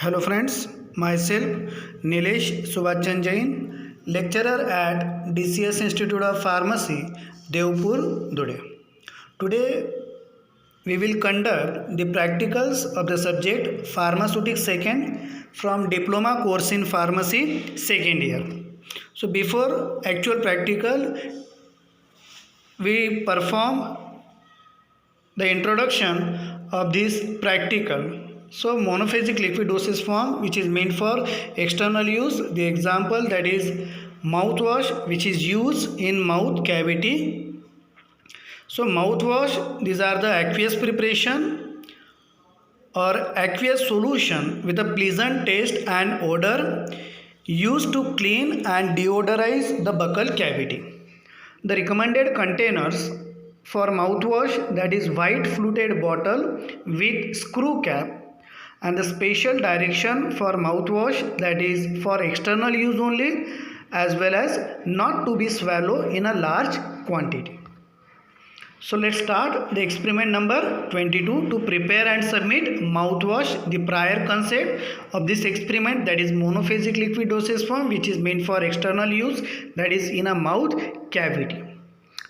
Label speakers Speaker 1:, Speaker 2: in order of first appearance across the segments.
Speaker 1: Hello friends, myself Nilesh Subhachan Jain, lecturer at DCS Institute of Pharmacy, Devpur, Dhude. Today we will conduct the practicals of the subject Pharmaceutics Second from Diploma course in Pharmacy second year. So before actual practical, we perform the introduction of this practical. So monophasic liquid dosage form which is meant for external use. The example that is mouthwash which is used in mouth cavity. So mouthwash, these are the aqueous preparation or aqueous solution with a pleasant taste and odor used to clean and deodorize the buccal cavity. The recommended containers for mouthwash, that is white fluted bottle with screw cap, and the special direction for mouthwash, that is for external use only, as well as not to be swallowed in a large quantity. So let's start the experiment number 22 to prepare and submit mouthwash. The prior concept of this experiment, that is monophasic liquid dosage form which is meant for external use, that is in a mouth cavity.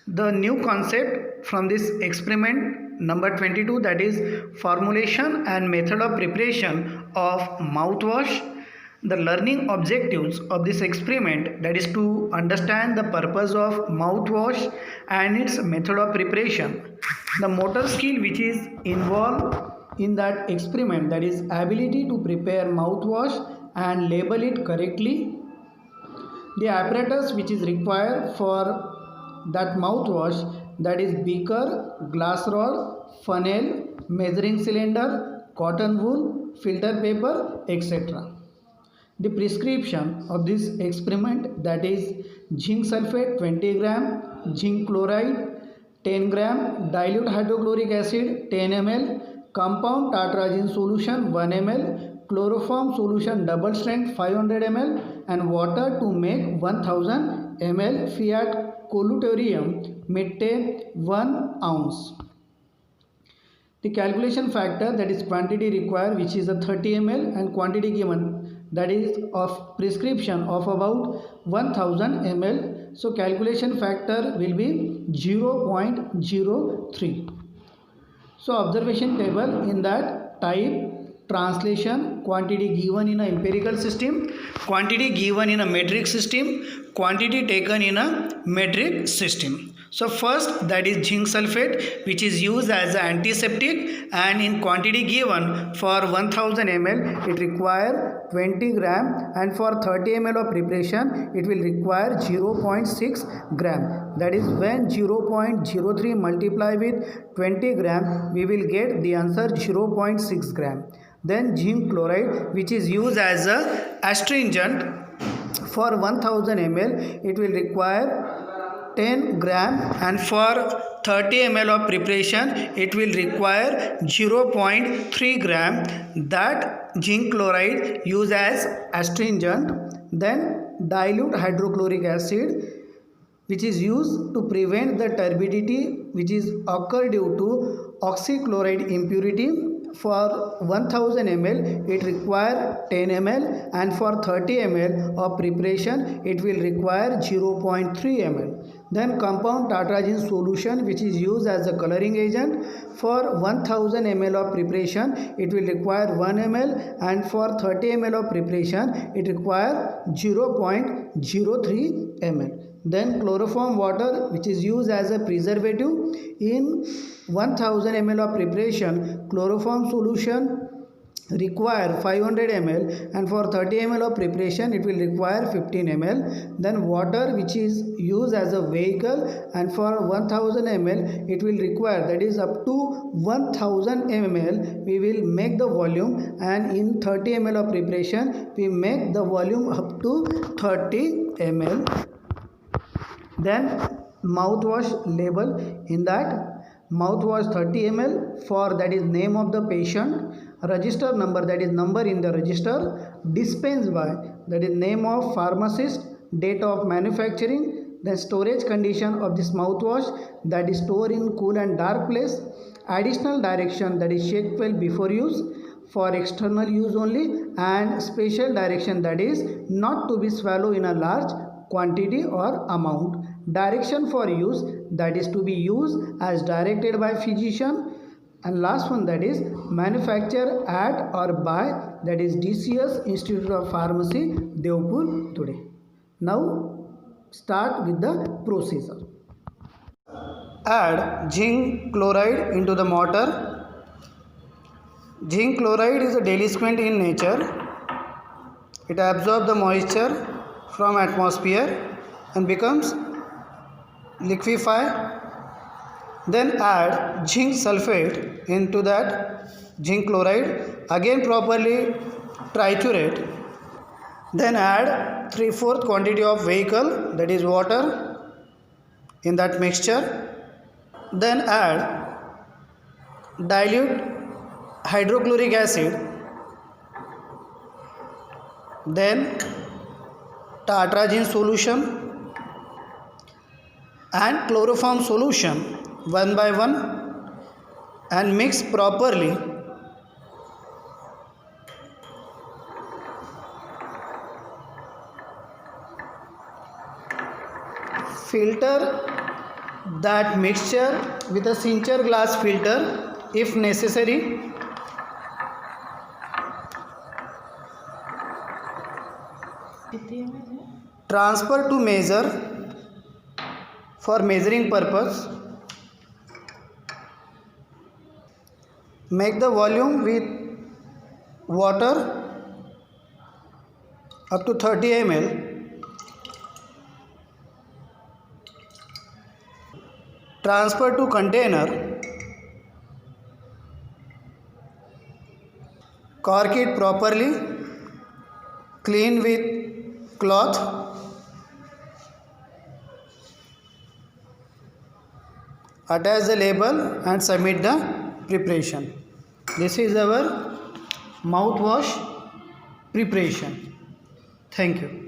Speaker 1: The new concept from this experiment number 22, that is formulation and method of preparation of mouthwash. The learning objectives of this experiment, that is to understand the purpose of mouthwash and its method of preparation. The motor skill which is involved in that experiment, that is ability to prepare mouthwash and label it correctly. The apparatus which is required for that mouthwash, that is beaker, glass rod, funnel, measuring cylinder, cotton wool, filter paper, etc. The prescription of this experiment, that is zinc sulfate 20 gram, zinc chloride 10 gram, dilute hydrochloric acid 10 ml, compound tartrazine solution 1 ml, chloroform solution double strength 500 ml, and water to make 1000 ml fiat colutorium mitte 1 ounce. The calculation factor, that is quantity required, which is a 30 ml, and quantity given, that is of prescription of about 1000 ml. So calculation factor will be 0.03. So observation table, in that type translation, quantity given in a empirical system, quantity given in a metric system, quantity taken in a metric system. So first, that is zinc sulfate which is used as an antiseptic, and in quantity given for 1000 ml it require 20 gram, and for 30 ml of preparation it will require 0.6 gram. That is, when 0.03 multiply with 20 gram, we will get the answer 0.6 gram. Then zinc chloride which is used as a astringent, for 1000 ml it will require 10 gram, and for 30 ml of preparation it will require 0.3 gram. That zinc chloride used as astringent. Then dilute hydrochloric acid which is used to prevent the turbidity which is occur due to oxychloride impurity. For 1000 ml it require 10 ml, and for 30 ml of preparation it will require 0.3 ml. Then compound tartrazine solution which is used as a coloring agent, for 1000 ml of preparation it will require 1 ml, and for 30 ml of preparation it require 0.03 ml. Then chloroform water which is used as a preservative, in 1000 ml of preparation chloroform solution require 500 ml, and for 30 ml of preparation it will require 15 ml. Then water which is used as a vehicle, and for 1000 ml it will require, that is up to 1000 ml we will make the volume, and in 30 ml of preparation we make the volume up to 30 ml. Then mouthwash label, in that mouthwash 30 ml, for that is name of the patient, register number, that is number in the register, dispensed by, that is name of pharmacist, date of manufacturing, the storage condition of this mouthwash, that is stored in cool and dark place, additional direction, that is shake well before use, for external use only, and special direction, that is not to be swallowed in a large quantity or amount. Direction for use, that is to be used as directed by physician. And last one, that is manufacture at or by, that is DCS Institute of Pharmacy, Devpur today. Now start with the procedure. Add zinc chloride into the mortar. Zinc chloride is a delinquent in nature. It absorbs the moisture from atmosphere and becomes liquefied. Then add zinc sulfate into that zinc chloride. Again properly triturate. Then add 3/4 quantity of vehicle, that is water, in that mixture. Then add dilute hydrochloric acid, then tartrazine solution and chloroform solution one by one, and mix properly. Filter that mixture with a Sincher glass filter if necessary. Transfer to measure for measuring purpose. Make the volume with water up to 30 ml. Transfer to container. Cork it properly. Clean with cloth. Attach the label and submit the preparation. This is our mouthwash preparation. Thank you.